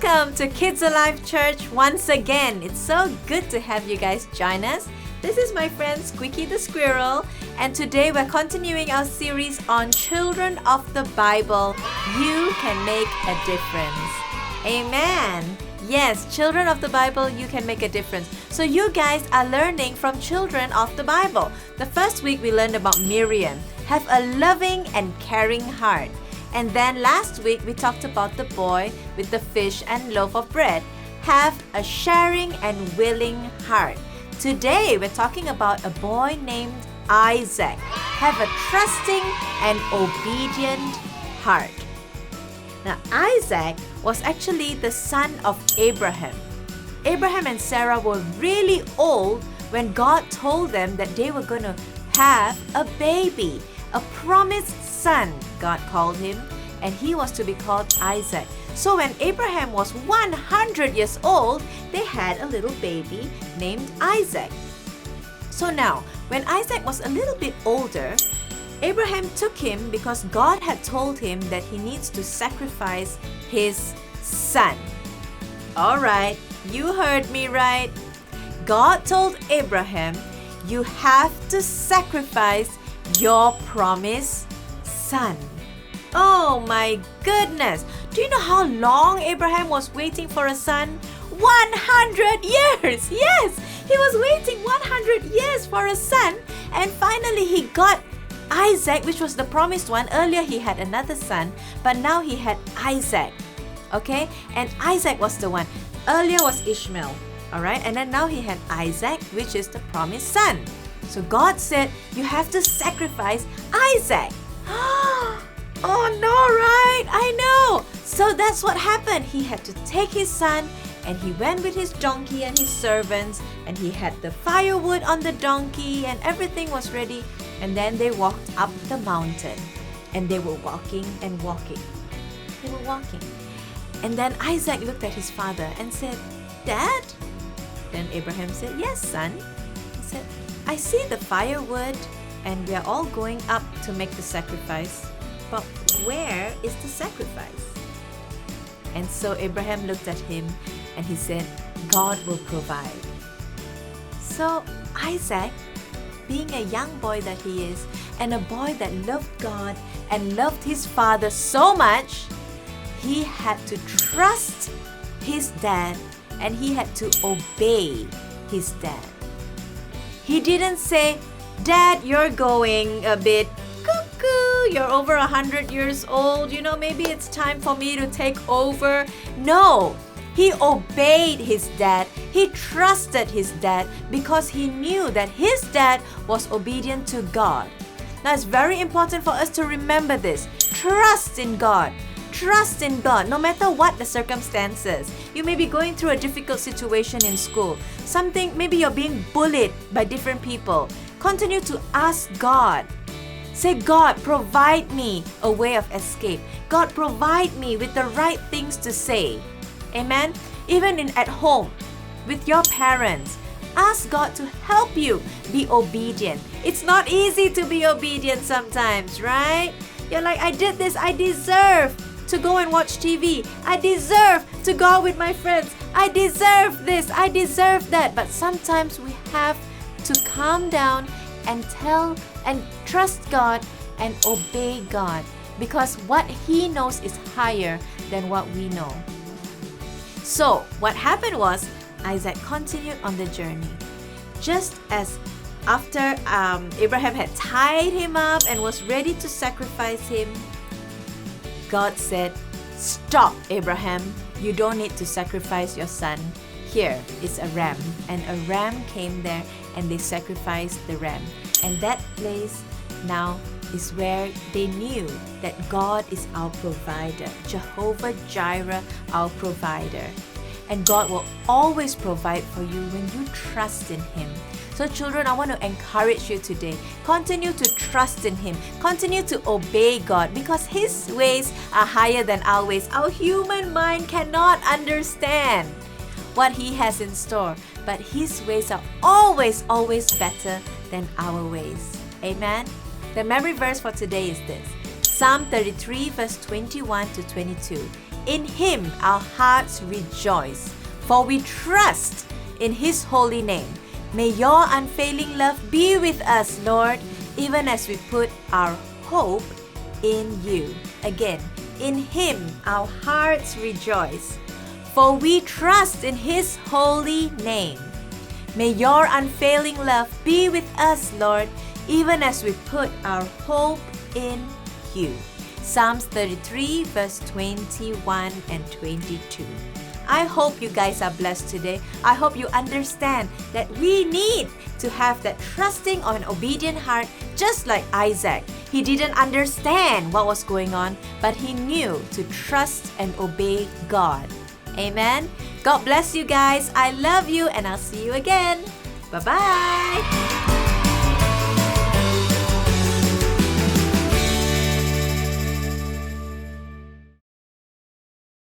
Welcome to KidsAlive Church once again. It's so good to have you guys join us. This is my friend Squeaky the Squirrel, and today we're continuing our series on Children of the Bible. You can make a difference. Amen. Yes, children of the Bible, you can make a difference. So you guys are learning from children of the Bible. The first week we learned about Miriam. Have a loving and caring heart. And then last week we talked about the boy with the fish and loaf of bread. Have a sharing and willing heart. Today we're talking about a boy named Isaac. Have a trusting and obedient heart. Now Isaac was actually the son of Abraham. Abraham and Sarah were really old when God told them that they were going to have a baby. A promised son, God called him, and he was to be called Isaac. So when Abraham was 100 years old, they had a little baby named Isaac. So now, when Isaac was a little bit older, Abraham took him because God had told him that he needs to sacrifice his son. Alright, you heard me right. God told Abraham, you have to sacrifice your promised son. Oh my goodness! Do you know how long Abraham was waiting for a son? 100 years! Yes! He was waiting 100 years for a son, and finally he got Isaac, which was the promised one. Earlier he had another son, but now he had Isaac. Okay? And Isaac was the one. Earlier was Ishmael. Alright? And then now he had Isaac, which is the promised son. So God said, you have to sacrifice Isaac. Oh no, right? I know. So that's what happened. He had to take his son and he went with his donkey and his servants, and he had the firewood on the donkey and everything was ready. And then they walked up the mountain and they were walking and walking. They were walking. And then Isaac looked at his father and said, Dad? Then Abraham said, yes, son. He said, I see the firewood and we are all going up to make the sacrifice. But where is the sacrifice? And so Abraham looked at him and he said, God will provide. So Isaac, being a young boy that he is, and a boy that loved God and loved his father so much, he had to trust his dad and he had to obey his dad. He didn't say, Dad, you're going a bit cuckoo. You're over 100 years old. You know, maybe it's time for me to take over. No, he obeyed his dad. He trusted his dad because he knew that his dad was obedient to God. Now, it's very important for us to remember this. Trust in God. Trust in God, no matter what the circumstances. You may be going through a difficult situation in school. Something, maybe you're being bullied by different people. Continue to ask God. Say, God, provide me a way of escape. God, provide me with the right things to say. Amen? Even at home, with your parents, ask God to help you be obedient. It's not easy to be obedient sometimes, right? You're like, I did this, I deserve to go and watch TV. I deserve to go out with my friends. I deserve this. I deserve that. But sometimes we have to calm down and tell and trust God and obey God, because what He knows is higher than what we know. So what happened was Isaac continued on the journey. Just as after Abraham had tied him up and was ready to sacrifice him, God said, stop, Abraham. You don't need to sacrifice your son. Here is a ram. And a ram came there and they sacrificed the ram. And that place now is where they knew that God is our provider. Jehovah Jireh, our provider. And God will always provide for you when you trust in Him. So children, I want to encourage you today. Continue to trust in Him. Continue to obey God because His ways are higher than our ways. Our human mind cannot understand what He has in store. But His ways are always, always better than our ways. Amen? The memory verse for today is this. Psalm 33 verse 21 to 22. In Him our hearts rejoice, for we trust in His holy name. May your unfailing love be with us, Lord, even as we put our hope in you. Again, in Him our hearts rejoice, for we trust in His holy name. May your unfailing love be with us, Lord, even as we put our hope in you. Psalms 33 verse 21 and 22. I hope you guys are blessed today. I hope you understand that we need to have that trusting or an obedient heart, just like Isaac. He didn't understand what was going on, but he knew to trust and obey God. Amen. God bless you guys. I love you and I'll see you again. Bye-bye.